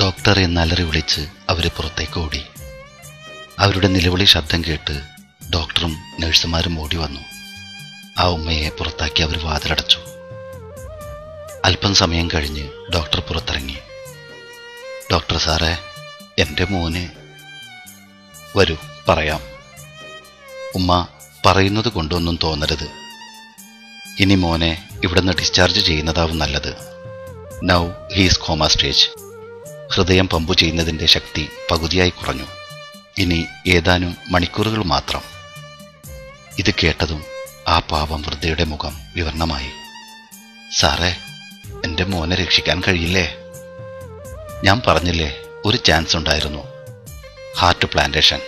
ഡോക്ടറെ എന്നലറി വിളിച്ച് അവർ പുറത്തേക്ക് ഓടി. അവരുടെ നിലവിളി ശബ്ദം കേട്ട് ഡോക്ടറും നഴ്സുമാരും ഓടി വന്നു. ആ ഉമ്മയെ പുറത്താക്കി അവർ വാതിലടച്ചു. അല്പം സമയം കഴിഞ്ഞ് ഡോക്ടർ പുറത്തിറങ്ങി. ഡോക്ടർ സാറേ, എൻ്റെ മോന്. വരൂ, പറയാം. ഉമ്മ പറയുന്നത് കൊണ്ടൊന്നും തോന്നരുത്. ഇനി മോനെ ഇവിടുന്ന് ഡിസ്ചാർജ് ചെയ്യുന്നതാവും നല്ലത്. Now he's comma stage. ഹൃദയം പമ്പു ചെയ്യുന്നതിൻ്റെ ശക്തി പകുതിയായി കുറഞ്ഞു. ഇനി ഏതാനും മണിക്കൂറുകൾ മാത്രം. ഇത് കേട്ടതും ആ പാവം വൃദ്ധയുടെ മുഖം വിവർണമായി. സാറേ, എൻ്റെ മോനെ രക്ഷിക്കാൻ കഴിയില്ലേ? ഞാൻ പറഞ്ഞില്ലേ, ഒരു ചാൻസ് ഉണ്ടായിരുന്നു, ഹാർട്ട് പ്ലാന്റേഷൻ.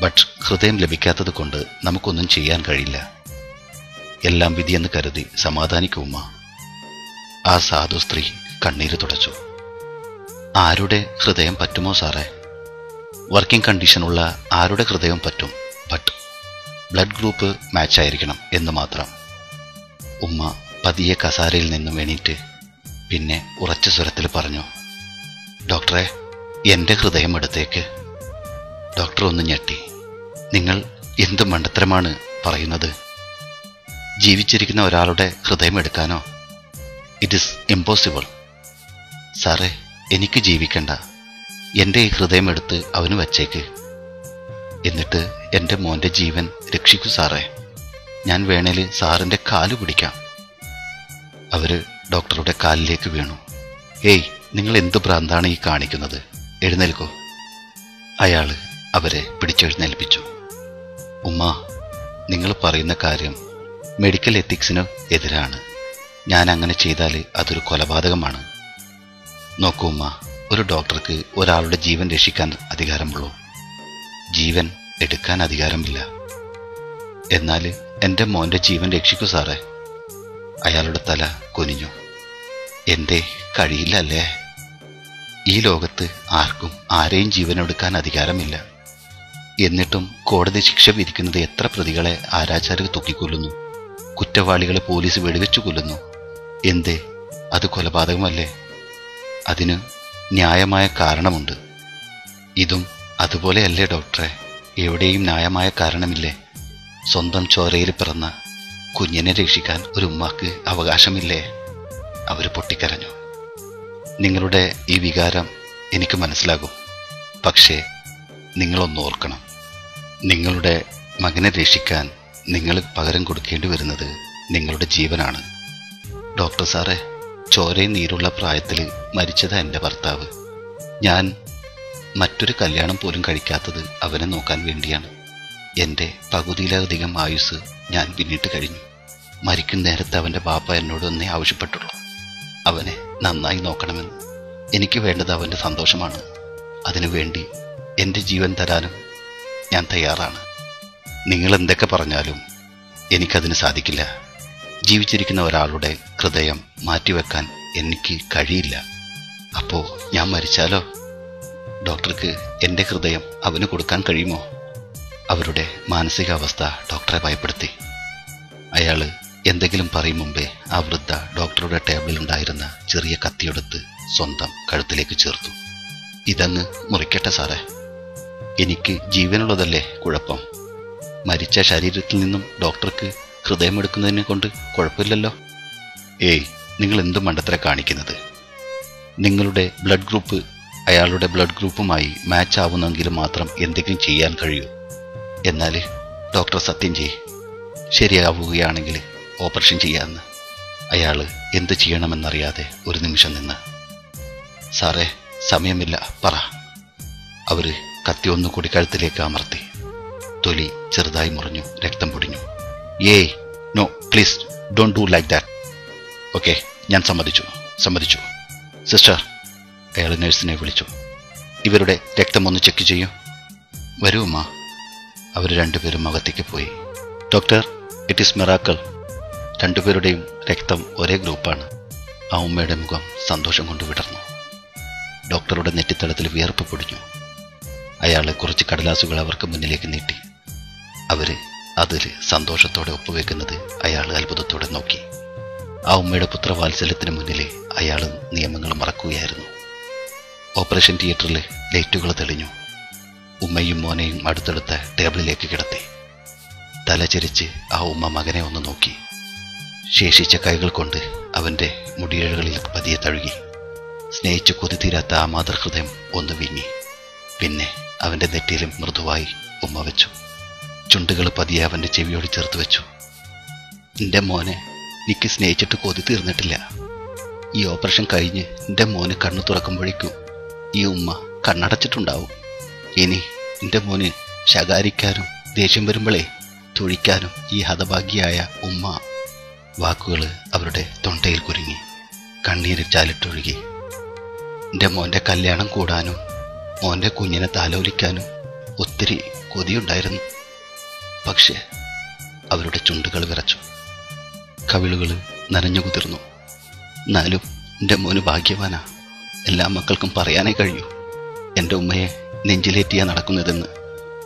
ബട്ട് ഹൃദയം ലഭിക്കാത്തത് കൊണ്ട് നമുക്കൊന്നും ചെയ്യാൻ കഴിയില്ല. എല്ലാം വിധിയെന്ന് കരുതി സമാധാനിക്കുമ്മ. ആ സാധു സ്ത്രീ കണ്ണീര് തുടച്ചു. ആരുടെ ഹൃദയം പറ്റുമോ സാറേ? വർക്കിംഗ് കണ്ടീഷനുള്ള ആരുടെ ഹൃദയം പറ്റും. ബട്ട് ബ്ലഡ് ഗ്രൂപ്പ് മാച്ചായിരിക്കണം എന്ന് മാത്രം. ഉമ്മ പതിയെ കസാരയിൽ നിന്നും എണീറ്റ് പിന്നെ ഉറച്ച സ്വരത്തിൽ പറഞ്ഞു, ഡോക്ടറെ, എൻ്റെ ഹൃദയം എടുത്തേക്ക്. ഡോക്ടർ ഒന്ന് ഞെട്ടി. നിങ്ങൾ എന്ത് മണ്ടത്തരമാണ് പറയുന്നത്? ജീവിച്ചിരിക്കുന്ന ഒരാളുടെ ഹൃദയം എടുക്കാനോ? It is impossible. സാറേ, എനിക്ക് ജീവിക്കണ്ട. എൻ്റെ ഈ ഹൃദയം എടുത്ത് അവന് വച്ചേക്ക്. എന്നിട്ട് എൻ്റെ മോൻ്റെ ജീവൻ രക്ഷിക്കൂ സാറേ. ഞാൻ വേണേൽ സാറിൻ്റെ കാല് പിടിക്കാം. അവർ ഡോക്ടറുടെ കാലിലേക്ക് വീണു. ഏയ്, നിങ്ങൾ എന്ത് ഭ്രാന്താണ് ഈ കാണിക്കുന്നത്? എഴുന്നേൽക്കോ. അയാൾ അവരെ പിടിച്ചെഴുന്നേൽപ്പിച്ചു. ഉമ്മ, നിങ്ങൾ പറയുന്ന കാര്യം മെഡിക്കൽ എത്തിക്സിന് എതിരാണ്. ഞാൻ അങ്ങനെ ചെയ്താൽ അതൊരു കൊലപാതകമാണ്. നോക്കൂ ഉമ്മ, ഒരു ഡോക്ടർക്ക് ഒരാളുടെ ജീവൻ രക്ഷിക്കാൻ അധികാരമുള്ളൂ, ജീവൻ എടുക്കാൻ അധികാരമില്ല. എന്നാൽ എൻ്റെ മോൻ്റെ ജീവൻ രക്ഷിക്കൂ സാറേ. അയാളുടെ തല കുനിഞ്ഞു. എന്തേ കഴിയില്ല അല്ലേ? ഈ ലോകത്ത് ആർക്കും ആരെയും ജീവനെടുക്കാൻ അധികാരമില്ല. എന്നിട്ടും കോടതി ശിക്ഷ വിധിക്കുന്നത് എത്ര പ്രതികളെ ആരാചാര്യർ തൂക്കിക്കൊല്ലുന്നു, കുറ്റവാളികളെ പോലീസ് വെടിവെച്ചു കൊല്ലുന്നു. എന്തേ, അത് കൊലപാതകമല്ലേ? അതിന് ന്യായമായ കാരണമുണ്ട്. ഇതും അതുപോലെയല്ലേ ഡോക്ടറെ? എവിടെയും ന്യായമായ കാരണമില്ലേ? സ്വന്തം ചോരയിൽ പിറന്ന കുഞ്ഞിനെ രക്ഷിക്കാൻ ഒരു ഉമ്മാക്ക് അവകാശമില്ലേ? അവർ പൊട്ടിക്കരഞ്ഞു. നിങ്ങളുടെ ഈ വികാരം എനിക്ക് മനസ്സിലാകും. പക്ഷേ നിങ്ങളൊന്ന് ഓർക്കണം, നിങ്ങളുടെ മകനെ രക്ഷിക്കാൻ നിങ്ങൾ പകരം കൊടുക്കേണ്ടി വരുന്നത് നിങ്ങളുടെ ജീവനാണ്. ഡോക്ടർ സാറേ, ചോരയും നീരുള്ള പ്രായത്തിൽ മരിച്ചത് എൻ്റെ ഭർത്താവ്. ഞാൻ മറ്റൊരു കല്യാണം പോലും കഴിക്കാത്തത് അവനെ നോക്കാൻ വേണ്ടിയാണ്. എൻ്റെ പകുതിയിലധികം ആയുസ് ഞാൻ പിന്നിട്ട് കഴിഞ്ഞു. മരിക്കുന്ന നേരത്ത് അവൻ്റെ ബാപ്പ എന്നോട് ഒന്നേ ആവശ്യപ്പെട്ടുള്ളൂ, അവനെ നന്നായി നോക്കണമെന്ന്. എനിക്ക് വേണ്ടത് അവൻ്റെ സന്തോഷമാണ്. അതിനുവേണ്ടി എൻ്റെ ജീവൻ തരാനും ഞാൻ തയ്യാറാണ്. നിങ്ങൾ എന്തൊക്കെ പറഞ്ഞാലും എനിക്കതിന് സാധിക്കില്ല. ജീവിച്ചിരിക്കുന്ന ഒരാളുടെ ഹൃദയം മാറ്റിവെക്കാൻ എനിക്ക് കഴിയില്ല. അപ്പോൾ ഞാൻ മരിച്ചാലോ? ഡോക്ടർക്ക് എൻ്റെ ഹൃദയം അവന് കൊടുക്കാൻ കഴിയുമോ? അവരുടെ മാനസികാവസ്ഥ ഡോക്ടറെ ഭയപ്പെടുത്തി. അയാൾ എന്തെങ്കിലും പറയും മുമ്പേ ആ വൃദ്ധ ഡോക്ടറുടെ ടേബിളിലുണ്ടായിരുന്ന ചെറിയ കത്തിയെടുത്ത് സ്വന്തം കഴുത്തിലേക്ക് ചേർത്തു. ഇതങ്ങ് മുറിക്കട്ടെ സാറേ. എനിക്ക് ജീവനുള്ളതല്ലേ കുഴപ്പം? മരിച്ച ശരീരത്തിൽ നിന്നും ഡോക്ടർക്ക് ഹൃദയമെടുക്കുന്നതിനെ കൊണ്ട് കുഴപ്പമില്ലല്ലോ. ഏയ്, നിങ്ങൾ എന്ത് മണ്ടത്തര കാണിക്കുന്നത്? നിങ്ങളുടെ ബ്ലഡ് ഗ്രൂപ്പ് അയാളുടെ ബ്ലഡ് ഗ്രൂപ്പുമായി മാച്ച് ആവുന്നെങ്കിൽ മാത്രം എന്തെങ്കിലും ചെയ്യാൻ കഴിയൂ. എന്നാൽ ഡോക്ടർ സത്യം ചെയ്യ്, ശരിയാവുകയാണെങ്കിൽ ഓപ്പറേഷൻ ചെയ്യാമെന്ന്. അയാൾ എന്ത് ചെയ്യണമെന്നറിയാതെ ഒരു നിമിഷം നിന്ന്. സാറേ, സമയമില്ല, പറ. അവർ കത്തി ഒന്നുകൂടി കഴുത്തിലേക്ക് അമർത്തി. തൊലി ചെറുതായി മുറിഞ്ഞു, രക്തം പൊടിഞ്ഞു. ഏയ് no, please don't do like that. Okay, ഞാൻ സമ്മതിച്ചു. സിസ്റ്റർ, അയാൾ നഴ്സിനെ വിളിച്ചു. ഇവരുടെ രക്തം ഒന്ന് ചെക്ക് ചെയ്യൂ. വരൂ അമ്മ. അവർ രണ്ടുപേരും അകത്തേക്ക് പോയി. Doctor, it is miracle. രണ്ടുപേരുടെയും രക്തം ഒരേ ഗ്രൂപ്പാണ്. ആ ഉമ്മയുടെ മുഖം സന്തോഷം കൊണ്ട് വിടർന്നു. ഡോക്ടറുടെ നെറ്റിത്തടത്തിൽ വിയർപ്പ് പൊടിഞ്ഞു. അയാൾ കുറച്ച് കടലാസുകൾ അവർക്ക് മുന്നിലേക്ക് നീട്ടി. അവർ അതിൽ സന്തോഷത്തോടെ ഒപ്പുവെക്കുന്നത് അയാൾ അത്ഭുതത്തോടെ നോക്കി. ആ ഉമ്മയുടെ പുത്രവാത്സല്യത്തിന് മുന്നിലെ അയാൾ നിയമങ്ങൾ മറക്കുകയായിരുന്നു. ഓപ്പറേഷൻ തിയേറ്ററിലെ ലൈറ്റുകൾ തെളിഞ്ഞു. ഉമ്മയും മോനെയും അടുത്തടുത്ത ടേബിളിലേക്ക് കിടത്തി. തലചരിച്ച് ആ ഉമ്മ മകനെ ഒന്ന് നോക്കി. ശേഷിച്ച കൈകൾ കൊണ്ട് അവൻ്റെ മുടിയിഴകളിൽ പതിയെ തഴുകി. സ്നേഹിച്ചു കൊതിതീരാത്ത ആ മാതൃഹൃദയം ഒന്ന് വിങ്ങി. പിന്നെ അവൻ്റെ നെറ്റിയിലും മൃദുവായി ഉമ്മ വെച്ചു. ചുണ്ടുകൾ പതിയെ അവൻ്റെ ചെവിയോട് ചേർത്ത് വെച്ചു. എൻ്റെ മോനെ, എനിക്ക് സ്നേഹിച്ചിട്ട് കൊതി തീർന്നിട്ടില്ല. ഈ ഓപ്പറേഷൻ കഴിഞ്ഞ് എൻ്റെ മോന് കണ്ണു തുറക്കുമ്പോഴേക്കും ഈ ഉമ്മ കണ്ണടച്ചിട്ടുണ്ടാവും. ഇനി എൻ്റെ മോന് ശകാരിക്കാനും ദേഷ്യം വരുമ്പോഴേ തൊഴിക്കാനും ഈ ഹതഭാഗ്യയായ ഉമ്മ. വാക്കുകൾ അവരുടെ തൊണ്ടയിൽ കുരുങ്ങി. കണ്ണീര് ചാലിട്ടൊഴുകി. എൻ്റെ മോൻ്റെ കല്യാണം കൂടാനും മോൻ്റെ കുഞ്ഞിനെ താലോലിക്കാനും ഒത്തിരി കൊതിയുണ്ടായിരുന്നു. പക്ഷേ അവരുടെ ചുണ്ടുകൾ വിറച്ചു, കവിളുകൾ നനഞ്ഞു കുതിർന്നു. എന്നാലും എൻ്റെ മോന് ഭാഗ്യവാനാ. എല്ലാ മക്കൾക്കും പറയാനേ കഴിയൂ എൻ്റെ ഉമ്മയെ നെഞ്ചിലേറ്റിയാ നടക്കുന്നതെന്ന്.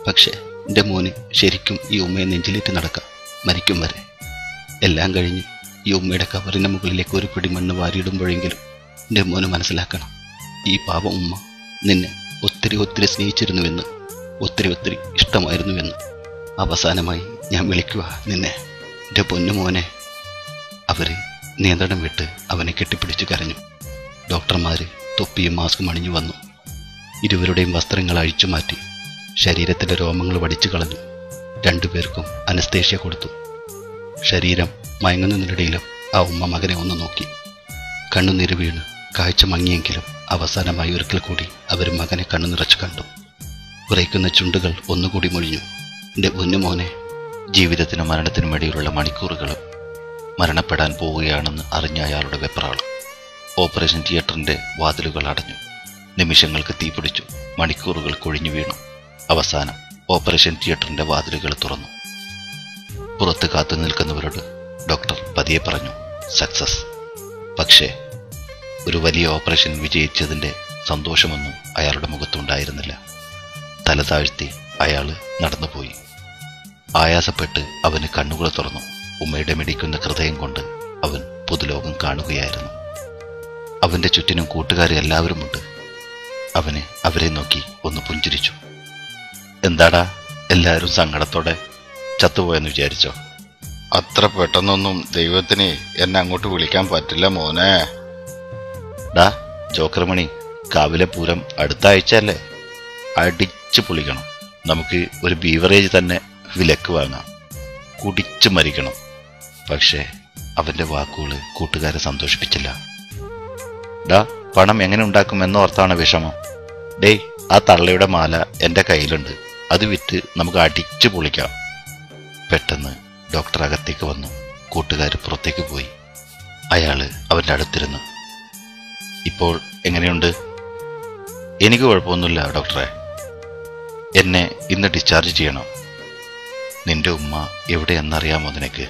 പക്ഷേ എൻ്റെ മോന് ശരിക്കും ഈ ഉമ്മയെ നെഞ്ചിലേറ്റി നടക്കാം, മരിക്കും വരെ. എല്ലാം കഴിഞ്ഞ് ഈ ഉമ്മയുടെ കവറിൻ്റെ മുകളിലേക്ക് ഒരു പിടി മണ്ണ് വാരിയിടുമ്പോഴെങ്കിലും എൻ്റെ മോന് മനസ്സിലാക്കണം, ഈ പാവം ഉമ്മ നിന്നെ ഒത്തിരി ഒത്തിരി സ്നേഹിച്ചിരുന്നുവെന്ന്, ഒത്തിരി ഒത്തിരി ഇഷ്ടമായിരുന്നുവെന്ന്. അവസാനമായി ഞാൻ വിളിക്കുക നിന്നെ, എൻ്റെ പൊന്നുമോനെ. അവര് നിയന്ത്രണം വിട്ട് അവനെ കെട്ടിപ്പിടിച്ച് കരഞ്ഞു. ഡോക്ടർമാര് തൊപ്പിയും മാസ്കും അണിഞ്ഞു വന്നു. ഇരുവരുടെയും വസ്ത്രങ്ങൾ അഴിച്ചു മാറ്റി. ശരീരത്തിൻ്റെ രോമങ്ങൾ വടിച്ചു കളഞ്ഞു. രണ്ടുപേർക്കും അനസ്തേഷ്യ കൊടുത്തു. ശരീരം മയങ്ങുന്നതിനിടയിലും ആ ഉമ്മ മകനെ ഒന്ന് നോക്കി. കണ്ണുനീര് വീണ് കാഴ്ച മങ്ങിയെങ്കിലും അവസാനമായി ഒരിക്കൽ കൂടി അവർ മകനെ കണ്ണു നിറച്ചു കണ്ടു. ഉറയ്ക്കുന്ന ചുണ്ടുകൾ ഒന്നുകൂടി മൊഴിഞ്ഞു. എൻ്റെ പൊന്നുമോനെ. ജീവിതത്തിനും മരണത്തിനും ഇടയിലുള്ള മണിക്കൂറുകളും മരണപ്പെടാൻ പോവുകയാണെന്ന് അറിഞ്ഞ അയാളുടെ വെപ്രാളം. ഓപ്പറേഷൻ തിയേറ്ററിൻ്റെ വാതിലുകൾ അടഞ്ഞു. നിമിഷങ്ങൾക്ക് തീപിടിച്ചു. മണിക്കൂറുകൾ കൊഴിഞ്ഞു വീണു. അവസാനം ഓപ്പറേഷൻ തിയേറ്ററിൻ്റെ വാതിലുകൾ തുറന്നു. പുറത്ത് കാത്തു നിൽക്കുന്നവരോട് ഡോക്ടർ പതിയെ പറഞ്ഞു, സക്സസ്. പക്ഷേ ഒരു വലിയ ഓപ്പറേഷൻ വിജയിച്ചതിൻ്റെ സന്തോഷമൊന്നും അയാളുടെ മുഖത്തുണ്ടായിരുന്നില്ല. തല താഴ്ത്തി അയാൾ നടന്നുപോയി. ആയാസപ്പെട്ട് അവന് കണ്ണുകൾ തുറന്നു. ഉമ്മയുടെ മിടിക്കുന്ന ഹൃദയം കൊണ്ട് അവൻ പുതുലോകം കാണുകയായിരുന്നു. അവൻ്റെ ചുറ്റിനും കൂട്ടുകാരെ എല്ലാവരുമുണ്ട്. അവന് അവരെ നോക്കി ഒന്ന് പുഞ്ചിരിച്ചു. എന്താടാ, എല്ലാവരും സങ്കടത്തോടെ ചത്തുപോയെന്ന് വിചാരിച്ചോ? അത്ര പെട്ടെന്നൊന്നും ദൈവത്തിന് എന്നെ അങ്ങോട്ട് വിളിക്കാൻ പറ്റില്ല മോനെ. ഡാ ജോക്കർമണി, കാവിലെ പൂരം അടുത്ത ആഴ്ച അല്ലേ? അടിച്ചു പൊളിക്കണം. നമുക്ക് ഒരു ബീവറേജ് തന്നെ വിലക്ക് വാങ്ങാം. കുടിച്ചു മരിക്കണം. പക്ഷേ അവൻ്റെ വാക്കുകൾ കൂട്ടുകാരെ സന്തോഷിപ്പിച്ചില്ല. ഡാ, പണം എങ്ങനെ ഉണ്ടാക്കുമെന്നോർത്താണ് വിഷമം. ഡേയ്, ആ തള്ളയുടെ മാല എൻ്റെ കയ്യിലുണ്ട്. അത് വിറ്റ് നമുക്ക് അടിച്ചു പൊളിക്കാം. പെട്ടെന്ന് ഡോക്ടർ അകത്തേക്ക് വന്നു. കൂട്ടുകാർ പുറത്തേക്ക് പോയി. അയാള് അവൻ്റെ അടുത്തിരുന്നു. ഇപ്പോൾ എങ്ങനെയുണ്ട്? എനിക്ക് കുഴപ്പമൊന്നുമില്ല ഡോക്ടറെ. എന്നെ ഇന്ന് ഡിസ്ചാർജ് ചെയ്യണം. നിന്റെ ഉമ്മ എവിടെയെന്നറിയാമോ നിനക്ക്?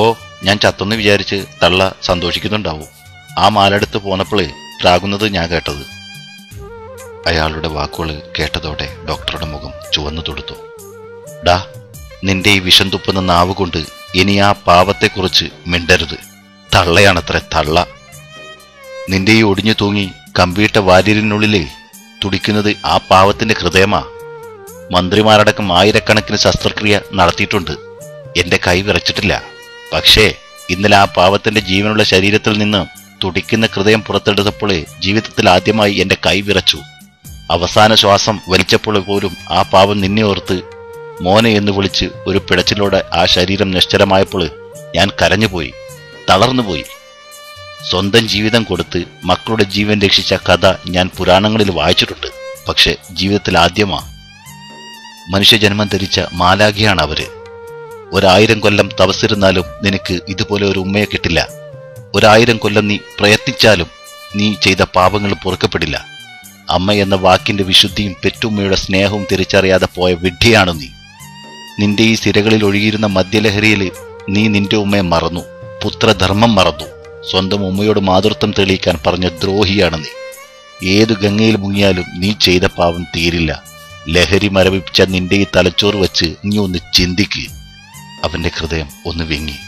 ഓ, ഞാൻ ചത്തെന്ന് വിചാരിച്ച് തള്ള സന്തോഷിക്കുന്നുണ്ടാവും. ആ മാലെടുത്ത് പോന്നപ്പോഴേ പ്രാകുന്നത് ഞാൻ കേട്ടത്. അയാളുടെ വാക്കുകൾ കേട്ടതോടെ ഡോക്ടറുടെ മുഖം ചുവന്നു തൊടുത്തു. ഡാ, നിന്റെ ഈ വിഷം തുപ്പുന്ന നാവ് കൊണ്ട് ഇനി ആ പാവത്തെക്കുറിച്ച് മിണ്ടരുത്. തള്ളയാണത്രേ തള്ള. നിന്റെ ഈ ഒടിഞ്ഞു തൂങ്ങി കമ്പിയിട്ട വാര്യരിനുള്ളിലേ തുടിക്കുന്നത് ആ പാവത്തിന്റെ ഹൃദയമാ. മന്ത്രിമാരടക്കം ആയിരക്കണക്കിന് ശസ്ത്രക്രിയ നടത്തിയിട്ടുണ്ട്. എന്റെ കൈ വിറച്ചിട്ടില്ല. പക്ഷേ ഇന്നലെ ആ പാവത്തിന്റെ ജീവനുള്ള ശരീരത്തിൽ നിന്ന് തുടിക്കുന്ന ഹൃദയം പുറത്തെടുത്തപ്പോൾ ജീവിതത്തിൽ ആദ്യമായി എന്റെ കൈ വിറച്ചു. അവസാന ശ്വാസം വലിച്ചപ്പോൾ പോലും ആ പാവം നിന്നെ ഓർത്ത് മോനെ എന്ന് വിളിച്ച് ഒരു പിടച്ചിലോടെ ആ ശരീരം നിശ്ചലമായപ്പോൾ ഞാൻ കരഞ്ഞുപോയി, തളർന്നുപോയി. സ്വന്തം ജീവിതം കൊടുത്ത് മക്കളുടെ ജീവൻ രക്ഷിച്ച കഥ ഞാൻ പുരാണങ്ങളിൽ വായിച്ചിട്ടുണ്ട്. പക്ഷെ ജീവിതത്തിൽ ആദ്യമാ. മനുഷ്യജന്മം ധരിച്ച മാലാഖിയാണ് അവര്. 1000 കൊല്ലം തപസ്സിരുന്നാലും നിനക്ക് ഇതുപോലെ ഒരു ഉമ്മയെ കിട്ടില്ല. 1000 കൊല്ലം നീ പ്രയത്നിച്ചാലും നീ ചെയ്ത പാപങ്ങൾ പൊറുക്കപ്പെടില്ല. അമ്മ എന്ന വാക്കിന്റെ വിശുദ്ധിയും പെറ്റുമ്മയുടെ സ്നേഹവും തിരിച്ചറിയാതെ പോയ വിഡ്ഢിയാണ് നീ. നിന്റെ ഈ സിരകളിൽ ഒഴുകിയിരുന്ന മദ്യലഹരിയിൽ നീ നിന്റെ ഉമ്മയെ മറന്നു. പുത്രധർമ്മം മറന്നു. സ്വന്തം ഉമ്മയോട് മാതൃത്വം തെളിയിക്കാൻ പറഞ്ഞ ദ്രോഹിയാണ് നീ. ഏതു ഗംഗയിൽ മുങ്ങിയാലും നീ ചെയ്ത പാവം തീരില്ല. ലഹരി മരവിപ്പിച്ച നിന്റെ ഈ തലച്ചോറ് വെച്ച് നീ ഒന്ന് ചിന്തിക്ക്. അവന്റെ ഹൃദയം ഒന്ന് വിങ്ങി.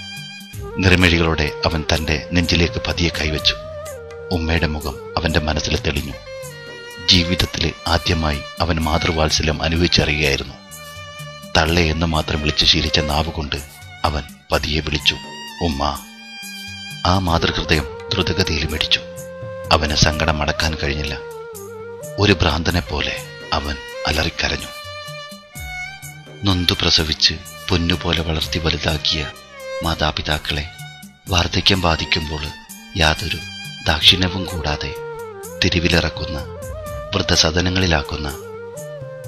നിർമിഴികളോടെ അവൻ തന്റെ നെഞ്ചിലേക്ക് പതിയെ കൈവച്ചു. ഉമ്മയുടെ മുഖം അവന്റെ മനസ്സിൽ തെളിഞ്ഞു. ജീവിതത്തിൽ ആദ്യമായി അവൻ മാതൃവാത്സല്യം അനുഭവിച്ചറിയുകയായിരുന്നു. തള്ളെ എന്ന് മാത്രം വിളിച്ച് ശീലിച്ച നാവുകൊണ്ട് അവൻ പതിയെ വിളിച്ചു, ഉമ്മ. ആ മാതൃഹൃദയം ദ്രുതഗതിയിൽ മിടിച്ചു. അവന് സങ്കടം അടക്കാൻ കഴിഞ്ഞില്ല. ഒരു ഭ്രാന്തനെ പോലെ അവൻ അലറിക്കരഞ്ഞു. നൊന്തു പ്രസവിച്ച് പൊന്നുപോലെ വളർത്തി വലുതാക്കിയ മാതാപിതാക്കളെ വാർദ്ധക്യം ബാധിക്കുമ്പോൾ യാതൊരു ദാക്ഷിണ്യവും കൂടാതെ തെരുവിലിറക്കുന്ന, വൃദ്ധസദനങ്ങളിലാക്കുന്ന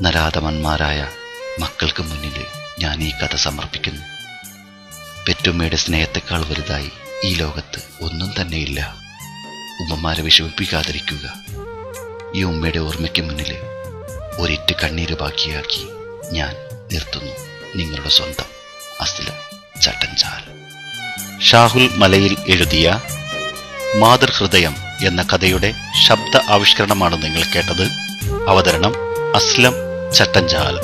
നരാധമന്മാരായ മക്കൾക്ക് മുന്നിൽ ഞാൻ ഈ കഥ സമർപ്പിക്കുന്നു. പെറ്റുമ്മയുടെ സ്നേഹത്തെക്കാൾ വലുതായി ഈ ലോകത്ത് ഒന്നും തന്നെയില്ല. ഉമ്മമാരെ വിഷമിപ്പിക്കാതിരിക്കുക. ഈ ഉമ്മയുടെ ഓർമ്മയ്ക്ക് മുന്നിൽ ഒരിറ്റ് കണ്ണീര് ബാക്കിയാക്കി ഞാൻ നിർത്തുന്നു. നിങ്ങളുടെ സ്വന്തം അസ്ലം ചട്ടഞ്ചാൽ. ഷാഹുൽ മലയിൽ എഴുതിയ മാതൃഹൃദയം എന്ന കഥയുടെ ശബ്ദ ആവിഷ്കരണമാണ് നിങ്ങൾ കേട്ടത്. അവതരണം അസ്ലം ചട്ടഞ്ചാൽ.